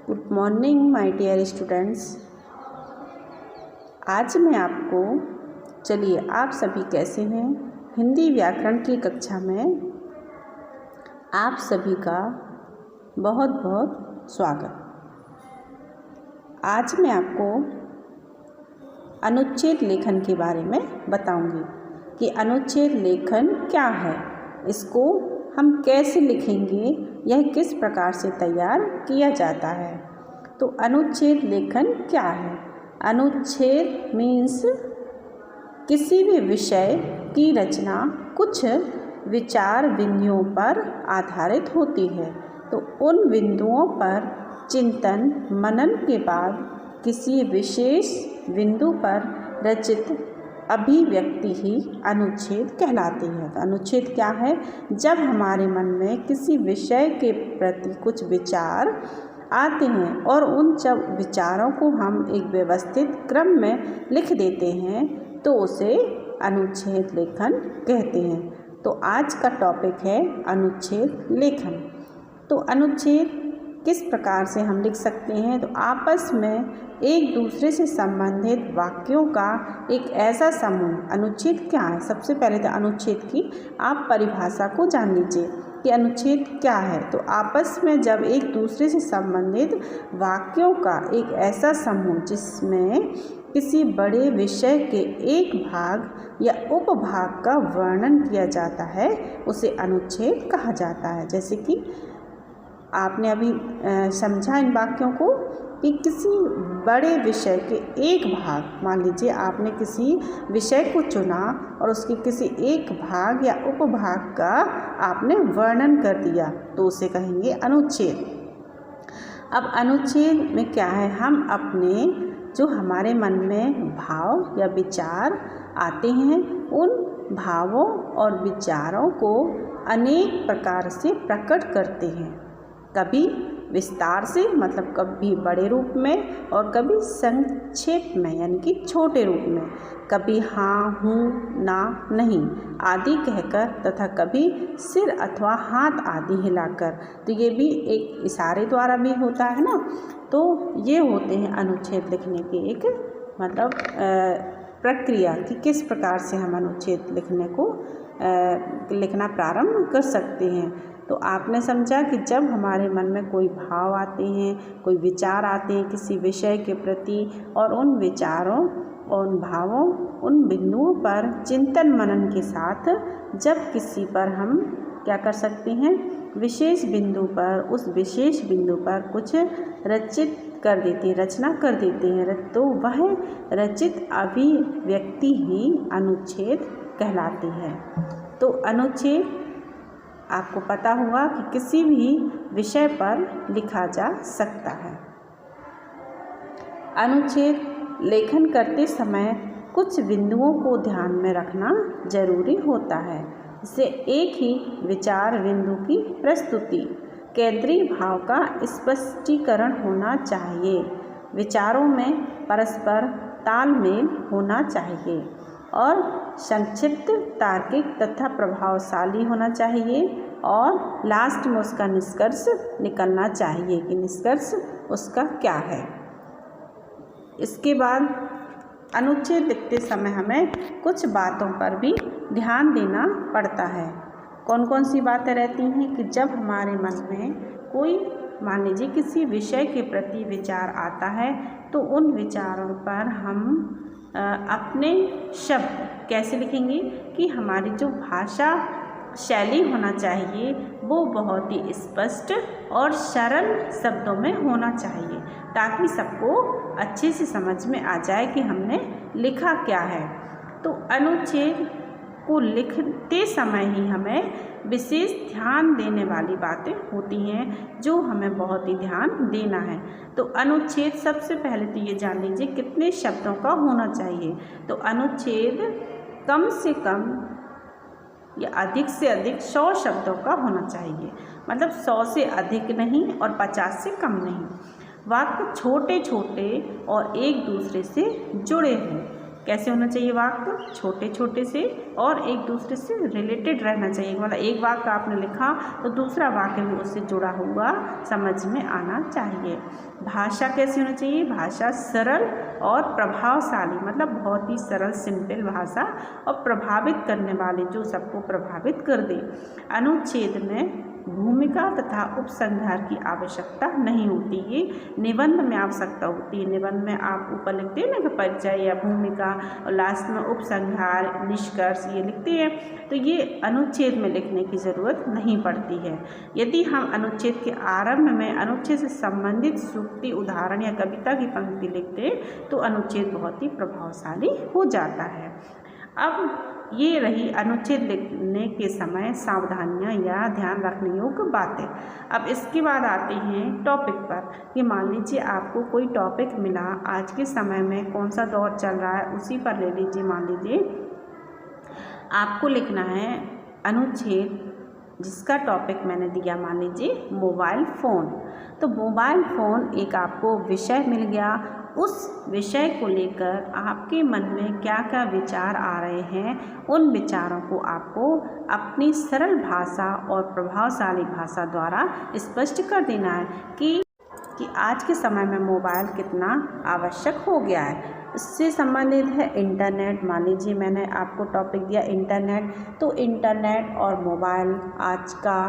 Good morning my dear students. आज मैं आपको, चलिए आप सभी कैसे हैं, हिंदी व्याकरण की कक्षा में आप सभी का बहुत बहुत स्वागत। आज मैं आपको अनुच्छेद लेखन के बारे में बताऊंगी कि अनुच्छेद लेखन क्या है, इसको हम कैसे लिखेंगे, यह किस प्रकार से तैयार किया जाता है। तो अनुच्छेद लेखन क्या है? अनुच्छेद मीन्स किसी भी विषय की रचना कुछ विचार बिंदुओं पर आधारित होती है। तो उन बिंदुओं पर चिंतन मनन के बाद किसी विशेष बिंदु पर रचित अभिव्यक्ति ही अनुच्छेद कहलाती है। तो अनुच्छेद क्या है? जब हमारे मन में किसी विषय के प्रति कुछ विचार आते हैं और उन जब विचारों को हम एक व्यवस्थित क्रम में लिख देते हैं तो उसे अनुच्छेद लेखन कहते हैं। तो आज का टॉपिक है अनुच्छेद लेखन। तो अनुच्छेद किस प्रकार से हम लिख सकते हैं? तो आपस में एक दूसरे से संबंधित वाक्यों का एक ऐसा समूह। अनुच्छेद क्या है? सबसे पहले तो अनुच्छेद की आप परिभाषा को जान लीजिए कि अनुच्छेद क्या है। तो आपस में जब एक दूसरे से संबंधित वाक्यों का एक ऐसा समूह जिसमें किसी बड़े विषय के एक भाग या उपभाग का वर्णन किया जाता है उसे अनुच्छेद कहा जाता है। जैसे कि आपने अभी समझा इन वाक्यों को कि किसी बड़े विषय के एक भाग, मान लीजिए आपने किसी विषय को चुना और उसके किसी एक भाग या उपभाग का आपने वर्णन कर दिया तो उसे कहेंगे अनुच्छेद। अब अनुच्छेद में क्या है? हम अपने जो हमारे मन में भाव या विचार आते हैं उन भावों और विचारों को अनेक प्रकार से प्रकट करते हैं। कभी विस्तार से, मतलब कभी बड़े रूप में और कभी संक्षेप में यानी कि छोटे रूप में, कभी हाँ हूँ ना नहीं आदि कहकर तथा कभी सिर अथवा हाथ आदि हिलाकर। तो ये भी एक इशारे द्वारा भी होता है ना। तो ये होते हैं अनुच्छेद लिखने के एक मतलब प्रक्रिया कि किस प्रकार से हम अनुच्छेद लिखने को लिखना प्रारंभ कर सकते हैं। तो आपने समझा कि जब हमारे मन में कोई भाव आते हैं, कोई विचार आते हैं किसी विषय के प्रति और उन विचारों और उन भावों उन बिंदुओं पर चिंतन मनन के साथ जब किसी पर हम क्या कर सकते हैं, विशेष बिंदु पर, उस विशेष बिंदु पर कुछ रचित कर देते हैं, रचना कर देते हैं, तो वह रचित अभिव्यक्ति ही अनुच्छेद कहलाती है। तो अनुच्छेद आपको पता हुआ कि किसी भी विषय पर लिखा जा सकता है। अनुच्छेद लेखन करते समय कुछ बिंदुओं को ध्यान में रखना जरूरी होता है। इससे एक ही विचार बिंदु की प्रस्तुति, केंद्रीय भाव का स्पष्टीकरण होना चाहिए, विचारों में परस्पर तालमेल होना चाहिए और संक्षिप्त, तार्किक तथा प्रभावशाली होना चाहिए और लास्ट में उसका निष्कर्ष निकलना चाहिए कि निष्कर्ष उसका क्या है। इसके बाद अनुच्छेद लिखते समय हमें कुछ बातों पर भी ध्यान देना पड़ता है। कौन कौन सी बातें रहती हैं कि जब हमारे मन में कोई, मान लीजिए किसी विषय के प्रति विचार आता है तो उन विचारों पर हम अपने शब्द कैसे लिखेंगे कि हमारी जो भाषा शैली होना चाहिए वो बहुत ही स्पष्ट और सरल शब्दों में होना चाहिए ताकि सबको अच्छे से समझ में आ जाए कि हमने लिखा क्या है। तो अनुच्छेद को लिखते समय ही हमें विशेष ध्यान देने वाली बातें होती हैं जो हमें बहुत ही ध्यान देना है। तो अनुच्छेद सबसे पहले तो ये जान लीजिए कितने शब्दों का होना चाहिए। तो अनुच्छेद कम से कम या अधिक से अधिक 100 शब्दों का होना चाहिए, मतलब 100 से अधिक नहीं और 50 से कम नहीं। वाक्य छोटे छोटे और एक दूसरे से जुड़े हों, कैसे होना चाहिए वाक्य, छोटे छोटे से और एक दूसरे से रिलेटेड रहना चाहिए। मतलब एक वाक्य आपने लिखा तो दूसरा वाक्य भी उससे जुड़ा हुआ समझ में आना चाहिए। भाषा कैसी होनी चाहिए, भाषा सरल और प्रभावशाली, मतलब बहुत ही सरल सिंपल भाषा और प्रभावित करने वाली, जो सबको प्रभावित कर दे। अनुच्छेद में भूमिका तथा उपसंहार की आवश्यकता नहीं होती, ये निबंध में आवश्यकता होती है। निबंध में आप ऊपर लिखते हैं ना कि परिचय या भूमिका और लास्ट में उपसंहार निष्कर्ष ये लिखते हैं, तो ये अनुच्छेद में लिखने की ज़रूरत नहीं पड़ती है। यदि हम अनुच्छेद के आरंभ में अनुच्छेद से संबंधित सूक्ति उदाहरण या कविता की पंक्ति लिखते हैं तो अनुच्छेद बहुत ही प्रभावशाली हो जाता है। अब ये रही अनुच्छेद लिखने के समय सावधानियां या ध्यान रखने योग्य बातें। अब इसके बाद आते हैं टॉपिक पर कि मान लीजिए आपको कोई टॉपिक मिला, आज के समय में कौन सा दौर चल रहा है उसी पर ले लीजिए। मान लीजिए आपको लिखना है अनुच्छेद जिसका टॉपिक मैंने दिया, मान लीजिए मोबाइल फ़ोन। तो मोबाइल फ़ोन एक आपको विषय मिल गया, उस विषय को लेकर आपके मन में क्या क्या विचार आ रहे हैं, उन विचारों को आपको अपनी सरल भाषा और प्रभावशाली भाषा द्वारा स्पष्ट कर देना है कि आज के समय में मोबाइल कितना आवश्यक हो गया है। इससे संबंधित है इंटरनेट। मान लीजिए मैंने आपको टॉपिक दिया इंटरनेट, तो इंटरनेट और मोबाइल आज का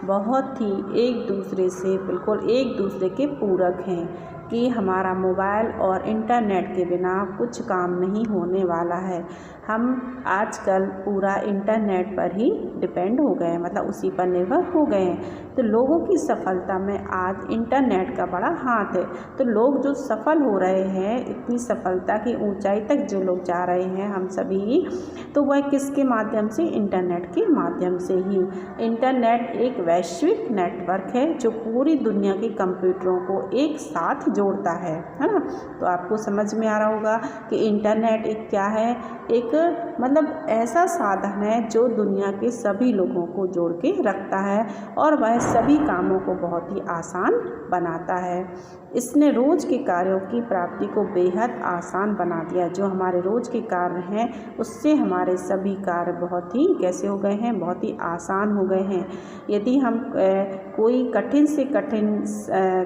बहुत ही एक दूसरे से बिल्कुल एक दूसरे के पूरक हैं कि हमारा मोबाइल और इंटरनेट के बिना कुछ काम नहीं होने वाला है। हम आजकल पूरा इंटरनेट पर ही डिपेंड हो गए हैं, मतलब उसी पर निर्भर हो गए हैं। तो लोगों की सफलता में आज इंटरनेट का बड़ा हाथ है। तो लोग जो सफल हो रहे हैं, इतनी सफलता की ऊंचाई तक जो लोग जा रहे हैं हम सभी, तो वह किसके माध्यम से, इंटरनेट के माध्यम से ही। इंटरनेट एक वैश्विक नेटवर्क है जो पूरी दुनिया के कंप्यूटरों को एक साथ जोड़ता है ना। तो आपको समझ में आ रहा होगा कि इंटरनेट एक क्या है, एक मतलब ऐसा साधन है जो दुनिया के सभी लोगों को जोड़ के रखता है और वह सभी कामों को बहुत ही आसान बनाता है। इसने रोज़ के कार्यों की प्राप्ति को बेहद आसान बना दिया। जो हमारे रोज़ के कार्य हैं उससे हमारे सभी कार्य बहुत ही कैसे हो गए हैं, बहुत ही आसान हो गए हैं। यदि हम कोई कठिन से कठिन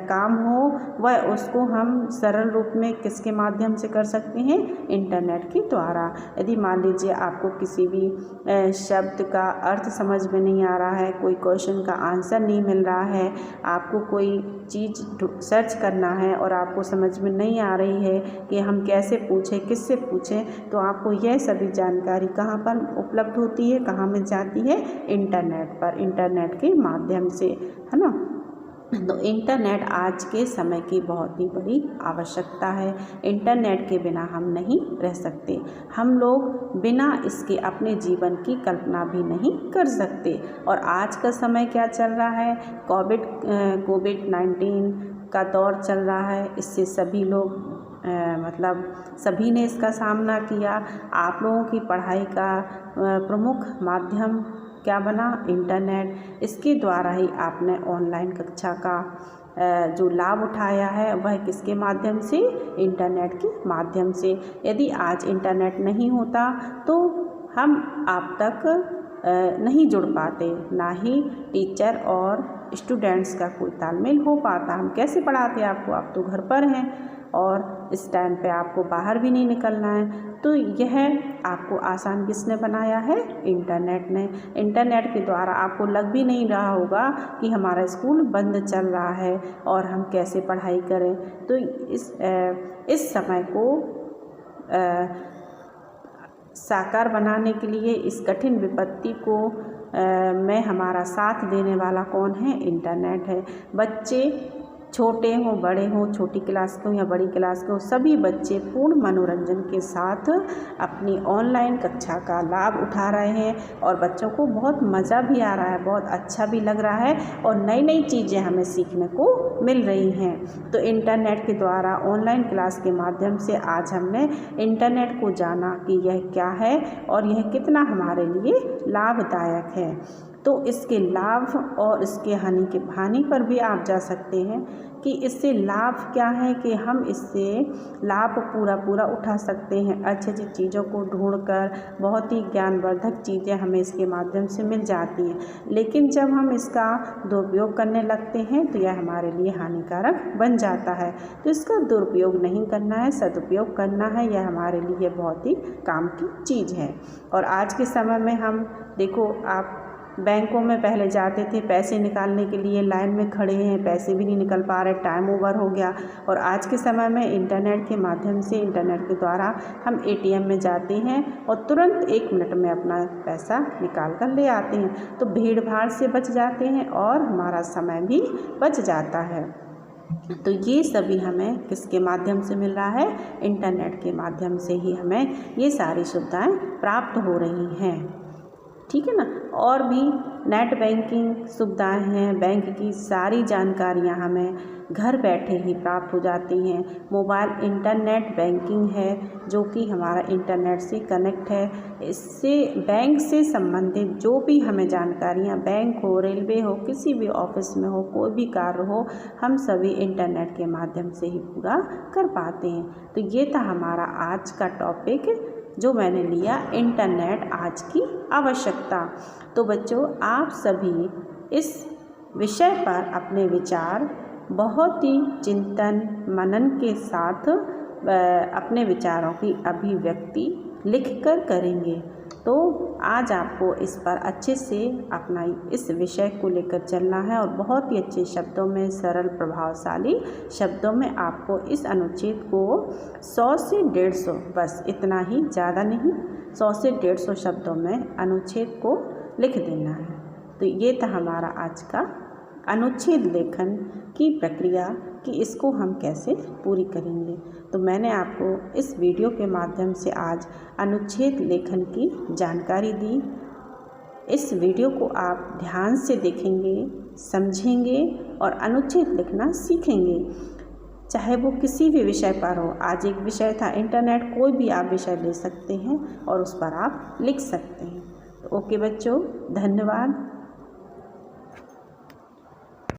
काम हो वह उसको हम सरल रूप में किसके माध्यम से कर सकते हैं, इंटरनेट के द्वारा। यदि मान लीजिए आपको किसी भी शब्द का अर्थ समझ में नहीं आ रहा है, कोई क्वेश्चन का आंसर नहीं मिल रहा है, आपको कोई चीज़ सर्च करना है और आपको समझ में नहीं आ रही है कि हम कैसे पूछें, किससे पूछें, तो आपको यह सभी जानकारी कहाँ पर उपलब्ध होती है, कहाँ मिल जाती है, इंटरनेट पर, इंटरनेट के माध्यम से, है ना। तो इंटरनेट आज के समय की बहुत ही बड़ी आवश्यकता है। इंटरनेट के बिना हम नहीं रह सकते। हम लोग बिना इसके अपने जीवन की कल्पना भी नहीं कर सकते। और आज का समय क्या चल रहा है, कोविड-19 का दौर चल रहा है। इससे सभी लोग मतलब सभी ने इसका सामना किया। आप लोगों की पढ़ाई का प्रमुख माध्यम क्या बना, इंटरनेट। इसके द्वारा ही आपने ऑनलाइन कक्षा का जो लाभ उठाया है वह किसके माध्यम से, इंटरनेट के माध्यम से। यदि आज इंटरनेट नहीं होता तो हम आप तक नहीं जुड़ पाते, ना ही टीचर और स्टूडेंट्स का कोई तालमेल हो पाता। हम कैसे पढ़ाते आपको, आप तो घर पर हैं और इस टाइम पे आपको बाहर भी नहीं निकलना है। तो यह आपको आसान किसने बनाया है, इंटरनेट ने। इंटरनेट के द्वारा आपको लग भी नहीं रहा होगा कि हमारा स्कूल बंद चल रहा है और हम कैसे पढ़ाई करें। तो इस समय को साकार बनाने के लिए, इस कठिन विपत्ति को में हमारा साथ देने वाला कौन है, इंटरनेट है। बच्चे छोटे हों बड़े हों, छोटी क्लास के हों या बड़ी क्लास के हों, सभी बच्चे पूर्ण मनोरंजन के साथ अपनी ऑनलाइन कक्षा का लाभ उठा रहे हैं और बच्चों को बहुत मज़ा भी आ रहा है, बहुत अच्छा भी लग रहा है और नई नई चीज़ें हमें सीखने को मिल रही हैं। तो इंटरनेट के द्वारा ऑनलाइन क्लास के माध्यम से आज हमने इंटरनेट को जाना कि यह क्या है और यह कितना हमारे लिए लाभदायक है। तो इसके लाभ और इसके हानि पर भी आप जा सकते हैं कि इससे लाभ क्या है कि हम इससे लाभ पूरा उठा सकते हैं। अच्छी अच्छी चीज़ों को ढूंढकर बहुत ही ज्ञानवर्धक चीज़ें हमें इसके माध्यम से मिल जाती हैं, लेकिन जब हम इसका दुरुपयोग करने लगते हैं तो यह हमारे लिए हानिकारक बन जाता है। तो इसका दुरुपयोग नहीं करना है, सदुपयोग करना है। यह हमारे लिए बहुत ही काम की चीज़ है। और आज के समय में हम देखो, आप बैंकों में पहले जाते थे पैसे निकालने के लिए, लाइन में खड़े हैं, पैसे भी नहीं निकल पा रहे, टाइम ओवर हो गया। और आज के समय में इंटरनेट के माध्यम से, इंटरनेट के द्वारा हम एटीएम में जाते हैं और तुरंत 1 मिनट में अपना पैसा निकाल कर ले आते हैं। तो भीड़ भाड़ से बच जाते हैं और हमारा समय भी बच जाता है। तो ये सभी हमें किसके माध्यम से मिल रहा है? इंटरनेट के माध्यम से ही हमें ये सारी सुविधाएँ प्राप्त हो रही हैं, ठीक है ना। और भी नेट बैंकिंग सुविधाएं हैं, बैंक की सारी जानकारियां हमें घर बैठे ही प्राप्त हो जाती हैं। मोबाइल इंटरनेट बैंकिंग है जो कि हमारा इंटरनेट से कनेक्ट है। इससे बैंक से संबंधित जो भी हमें जानकारियां, बैंक हो, रेलवे हो, किसी भी ऑफिस में हो, कोई भी कार्य हो, हम सभी इंटरनेट के माध्यम से ही पूरा कर पाते हैं। तो ये था हमारा आज का टॉपिक जो मैंने लिया, इंटरनेट आज की आवश्यकता। तो बच्चों, आप सभी इस विषय पर अपने विचार बहुत ही चिंतन मनन के साथ अपने विचारों की अभिव्यक्ति लिखकर करेंगे। तो आज आपको इस पर अच्छे से अपना इस विषय को लेकर चलना है और बहुत ही अच्छे शब्दों में, सरल प्रभावशाली शब्दों में आपको इस अनुच्छेद को 100 से 150, बस इतना ही, ज़्यादा नहीं, 100 से 150 शब्दों में अनुच्छेद को लिख देना है। तो ये था हमारा आज का अनुच्छेद लेखन की प्रक्रिया कि इसको हम कैसे पूरी करेंगे। तो मैंने आपको इस वीडियो के माध्यम से आज अनुच्छेद लेखन की जानकारी दी। इस वीडियो को आप ध्यान से देखेंगे, समझेंगे और अनुच्छेद लिखना सीखेंगे, चाहे वो किसी भी विषय पर हो। आज एक विषय था इंटरनेट, कोई भी आप विषय ले सकते हैं और उस पर आप लिख सकते हैं। तो ओके बच्चों, धन्यवाद।